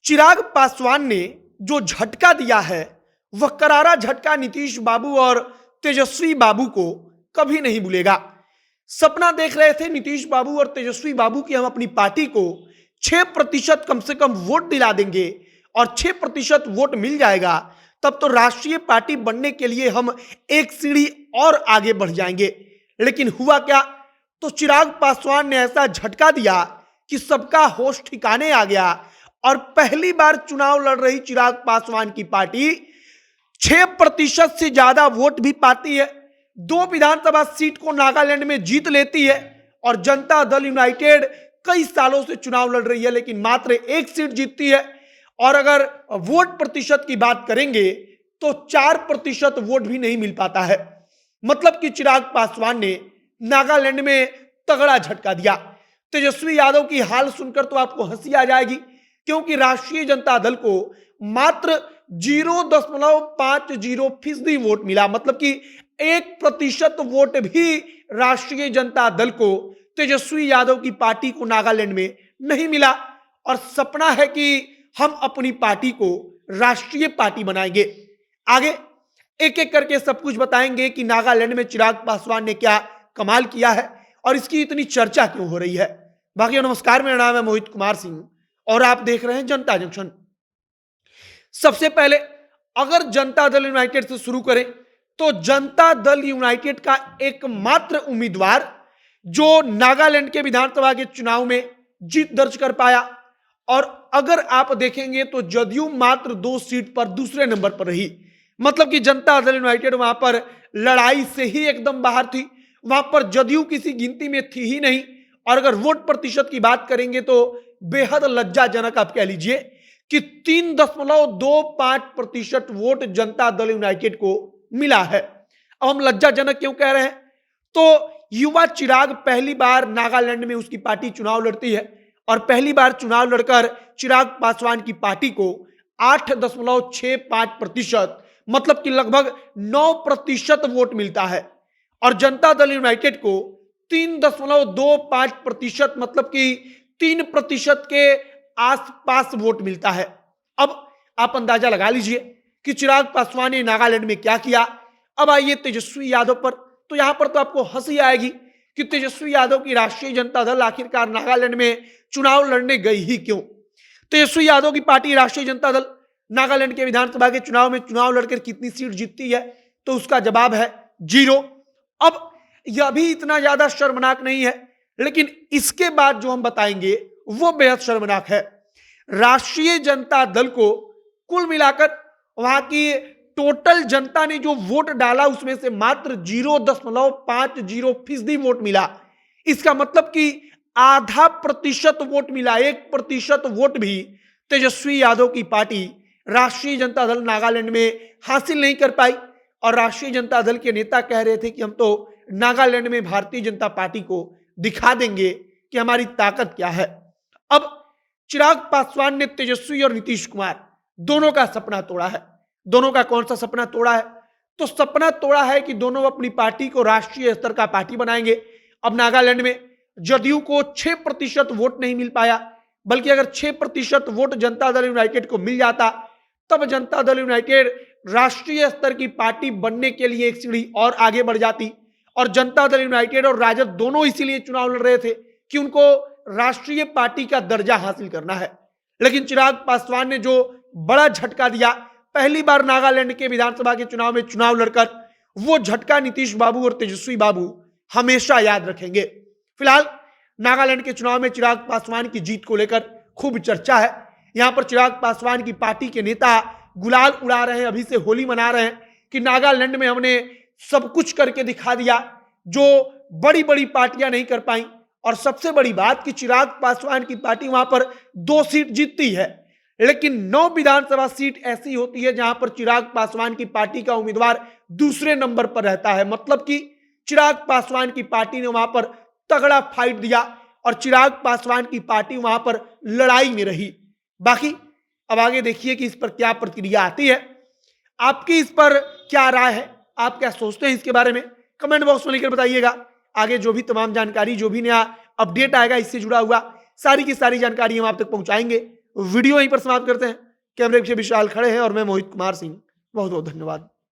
चिराग पासवान ने जो झटका दिया है वह करारा झटका नीतीश बाबू और तेजस्वी बाबू को कभी नहीं भूलेगा। सपना देख रहे थे नीतीश बाबू और तेजस्वी बाबू की हम अपनी पार्टी को 6% कम से कम वोट दिला देंगे और 6% वोट मिल जाएगा तब तो राष्ट्रीय पार्टी बनने के लिए हम एक सीढ़ी और आगे बढ़ जाएंगे। लेकिन हुआ क्या, तो चिराग पासवान ने ऐसा झटका दिया कि सबका होश ठिकाने आ गया और पहली बार चुनाव लड़ रही चिराग पासवान की पार्टी 6% से ज्यादा वोट भी पाती है, 2 विधानसभा सीट को नागालैंड में जीत लेती है और जनता दल यूनाइटेड कई सालों से चुनाव लड़ रही है लेकिन मात्र 1 सीट जीतती है। और अगर वोट प्रतिशत की बात करेंगे तो 4% वोट भी नहीं मिल पाता है। मतलब कि चिराग पासवान ने नागालैंड में तगड़ा झटका दिया। तेजस्वी यादव की हाल सुनकर तो आपको हंसी आ जाएगी, क्योंकि राष्ट्रीय जनता दल को मात्र 0.50% वोट मिला। मतलब कि 1% वोट भी राष्ट्रीय जनता दल को, तेजस्वी यादव की पार्टी को नागालैंड में नहीं मिला। और सपना है कि हम अपनी पार्टी को राष्ट्रीय पार्टी बनाएंगे। आगे एक एक करके सब कुछ बताएंगे कि नागालैंड में चिराग पासवान ने क्या कमाल किया है और इसकी इतनी चर्चा क्यों हो रही है। बाकी नमस्कार, मेरा नाम है मोहित कुमार सिंह और आप देख रहे हैं जनता जंक्शन। सबसे पहले अगर जनता दल यूनाइटेड से शुरू करें तो जनता दल यूनाइटेड का एकमात्र उम्मीदवार जो नागालैंड के विधानसभा के चुनाव में जीत दर्ज कर पाया, और अगर आप देखेंगे तो जदयू मात्र 2 सीट पर दूसरे नंबर पर रही। मतलब कि जनता दल यूनाइटेड वहां पर लड़ाई से ही एकदम बाहर थी, वहां पर जदयू किसी गिनती में थी ही नहीं। और अगर वोट प्रतिशत की बात करेंगे तो बेहद लज्जाजनक आप कह लीजिए कि 3.25% वोट जनता दल यूनाइटेड को मिला है। अब हम लज्जाजनक क्यों कह रहे हैं, तो युवा चिराग पहली बार नागालैंड में उसकी पार्टी चुनाव लड़ती है और पहली बार चुनाव लड़कर चिराग पासवान की पार्टी को 8.65% मतलब कि लगभग 9% वोट मिलता है और जनता दल यूनाइटेड को 3.25% मतलब कि 3% के आसपास वोट मिलता है। अब आप अंदाजा लगा लीजिए कि चिराग पासवान ने नागालैंड में क्या किया। अब आइए तेजस्वी यादव पर, तो यहां पर तो आपको हंसी आएगी कि तेजस्वी यादव की राष्ट्रीय जनता दल आखिरकार नागालैंड में चुनाव लड़ने गई ही क्यों। तेजस्वी यादव की पार्टी राष्ट्रीय जनता दल नागालैंड के विधानसभा के चुनाव में चुनाव लड़कर कितनी सीट जीतती है, तो उसका जवाब है 0। अब यह भी इतना ज्यादा शर्मनाक नहीं है, लेकिन इसके बाद जो हम बताएंगे वो बेहद शर्मनाक है। राष्ट्रीय जनता दल को कुल मिलाकर वहां की टोटल जनता ने जो वोट डाला उसमें से मात्र 0.50% वोट मिला। इसका मतलब कि आधा प्रतिशत वोट मिला, 1% वोट भी तेजस्वी यादव की पार्टी राष्ट्रीय जनता दल नागालैंड में हासिल नहीं कर पाई। और राष्ट्रीय जनता दल के नेता कह रहे थे कि हम तो नागालैंड में भारतीय जनता पार्टी को दिखा देंगे कि हमारी ताकत क्या है। अब चिराग पासवान ने तेजस्वी और नीतीश कुमार दोनों का सपना तोड़ा है। दोनों का कौन सा सपना तोड़ा है, तो सपना तोड़ा है कि दोनों अपनी पार्टी को राष्ट्रीय स्तर का पार्टी बनाएंगे। अब नागालैंड में जदयू को 6% वोट नहीं मिल पाया, बल्कि अगर 6% वोट जनता दल यूनाइटेड को मिल जाता तब जनता दल यूनाइटेड राष्ट्रीय स्तर की पार्टी बनने के लिए एक सीढ़ी और आगे बढ़ जाती। और जनता दल यूनाइटेड और राजद दोनों इसीलिए चुनाव लड़ रहे थे कि उनको राष्ट्रीय पार्टी का दर्जा हासिल करना है। लेकिन चिराग पासवान ने जो बड़ा झटका दिया पहली बार नागालैंड के विधानसभा के चुनाव में चुनाव लड़कर, वो झटका नीतीश बाबू और तेजस्वी बाबू हमेशा याद रखेंगे। फिलहाल नागालैंड के चुनाव में चिराग पासवान की जीत को लेकर खूब चर्चा है। यहां पर चिराग पासवान की पार्टी के नेता गुलाल उड़ा रहे हैं, अभी से होली मना रहे हैं कि नागालैंड में हमने सब कुछ करके दिखा दिया जो बड़ी बड़ी पार्टियां नहीं कर पाई। और सबसे बड़ी बात कि चिराग पासवान की पार्टी वहां पर 2 सीट जीतती है, लेकिन 9 विधानसभा सीट ऐसी होती है जहां पर चिराग पासवान की पार्टी का उम्मीदवार दूसरे नंबर पर रहता है। मतलब कि चिराग पासवान की पार्टी ने वहां पर तगड़ा फाइट दिया और चिराग पासवान की पार्टी वहां पर लड़ाई में रही। बाकी अब आगे देखिए कि इस पर क्या प्रतिक्रिया आती है। आपकी इस पर क्या राय है, आप क्या सोचते हैं इसके बारे में, कमेंट बॉक्स में लिखकर बताइएगा। आगे जो भी तमाम जानकारी, जो भी नया अपडेट आएगा इससे जुड़ा हुआ सारी की सारी जानकारी हम आप तक पहुंचाएंगे। वीडियो यहीं पर समाप्त करते हैं। कैमरे के पीछे विशाल खड़े हैं और मैं मोहित कुमार सिंह। बहुत बहुत धन्यवाद।